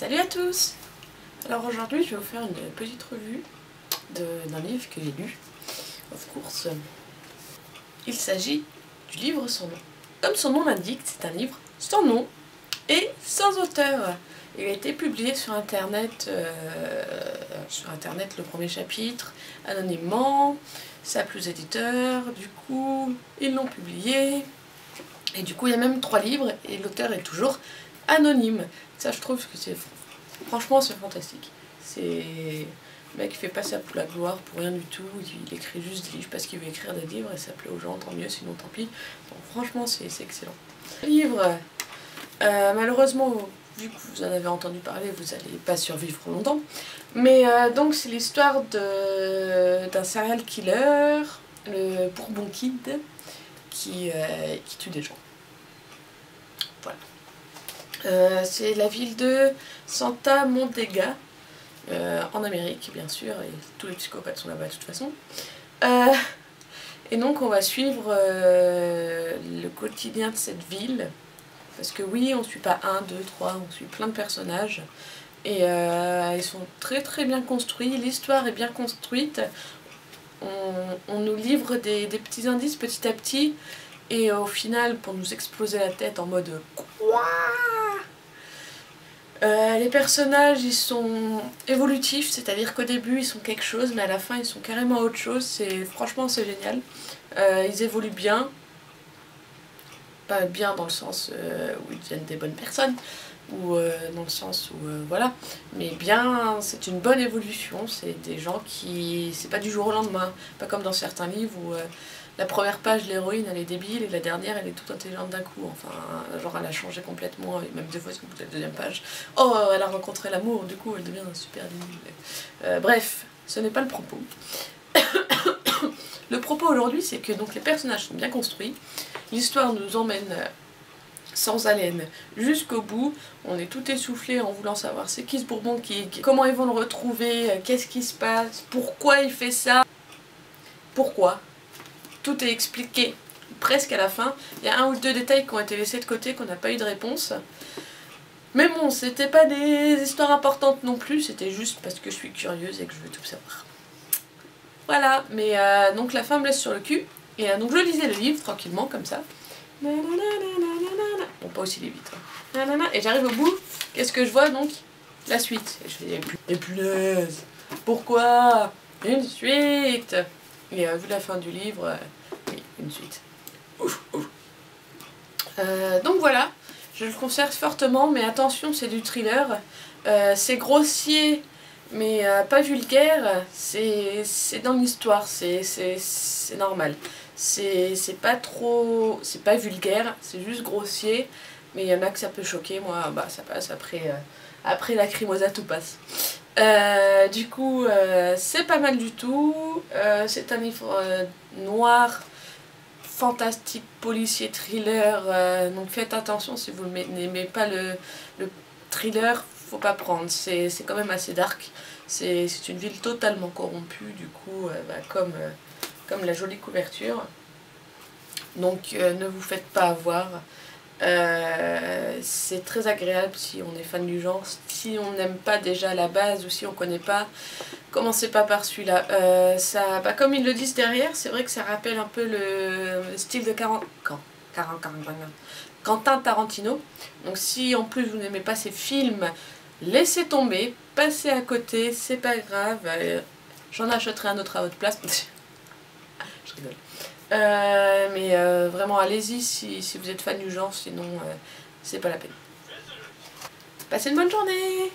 Salut à tous! Alors aujourd'hui je vais vous faire une petite revue d'un livre que j'ai lu, of course. Il s'agit du livre sans nom. Comme son nom l'indique, c'est un livre sans nom et sans auteur. Il a été publié sur internet le premier chapitre, anonymement, ça plus éditeur, du coup ils l'ont publié. Et du coup il y a même 3 livres et l'auteur est toujours anonyme. Ça je trouve que c'est franchement c'est fantastique. C'est le mec qui fait pas ça pour la gloire, pour rien du tout, il écrit juste des livres parce qu'il veut écrire des livres et ça plaît aux gens, tant mieux, sinon tant pis. Donc franchement c'est excellent. Le livre, malheureusement, vu que vous en avez entendu parler, vous n'allez pas survivre longtemps. Mais donc c'est l'histoire d'un serial killer, le Bourbon Kid, qui tue des gens. Voilà. C'est la ville de Santa Montega, en Amérique bien sûr, et tous les psychopathes sont là-bas de toute façon. Et donc on va suivre le quotidien de cette ville, parce que oui, on ne suit pas 1, 2, 3, on suit plein de personnages, et ils sont très très bien construits, l'histoire est bien construite, on nous livre des petits indices petit à petit, et au final, pour nous exploser la tête en mode quoi, les personnages ils sont évolutifs, c'est-à-dire qu'au début ils sont quelque chose, mais à la fin ils sont carrément autre chose. Franchement c'est génial. Ils évoluent bien, pas bien dans le sens où ils deviennent des bonnes personnes, ou dans le sens où voilà, mais bien, c'est une bonne évolution. C'est des gens qui, c'est pas du jour au lendemain, pas comme dans certains livres où la première page, l'héroïne elle est débile et la dernière elle est toute intelligente d'un coup. Enfin, genre elle a changé complètement, et même 2 fois sur la deuxième page. Oh, elle a rencontré l'amour, du coup elle devient super débile. Bref, ce n'est pas le propos. Le propos aujourd'hui, c'est que donc les personnages sont bien construits, l'histoire nous emmène sans haleine jusqu'au bout. On est tout essoufflé en voulant savoir c'est qui ce Bourbon Kid, comment ils vont le retrouver, qu'est-ce qui se passe, pourquoi il fait ça, pourquoi. Tout est expliqué presque à la fin. Il y a 1 ou 2 détails qui ont été laissés de côté, qu'on n'a pas eu de réponse. Mais bon, c'était pas des histoires importantes non plus, c'était juste parce que je suis curieuse et que je veux tout savoir. Voilà, mais donc la fin me laisse sur le cul. Et donc je lisais le livre tranquillement comme ça. Bon, pas aussi vite. Et j'arrive au bout, qu'est-ce que je vois donc? La suite. Et je fais des punaises. Pourquoi une suite? Et vu la fin du livre, oui, une suite. Ouf, ouf. Donc voilà, je le conseille fortement, mais attention, c'est du thriller. C'est grossier, mais pas vulgaire. C'est dans l'histoire, c'est normal. C'est pas trop, c'est pas vulgaire, c'est juste grossier, mais il y en a que ça peut choquer. Moi, bah ça passe après Lacrymosa, tout passe. Du coup, c'est pas mal du tout. C'est un livre noir, fantastique, policier, thriller. Donc faites attention si vous n'aimez pas le thriller, faut pas prendre. C'est quand même assez dark. C'est une ville totalement corrompue, du coup, comme la jolie couverture. Donc ne vous faites pas avoir. C'est très agréable si on est fan du genre. Si on n'aime pas déjà à la base ou si on connaît pas, commencez pas par celui-là. Comme ils le disent derrière, c'est vrai que ça rappelle un peu le style de Quentin Tarantino. Donc si en plus vous n'aimez pas ces films, laissez tomber, passez à côté, c'est pas grave. J'en achèterai un autre à votre place. Je rigole. Mais vraiment allez-y si vous êtes fan du genre, sinon c'est pas la peine. Passez une bonne journée!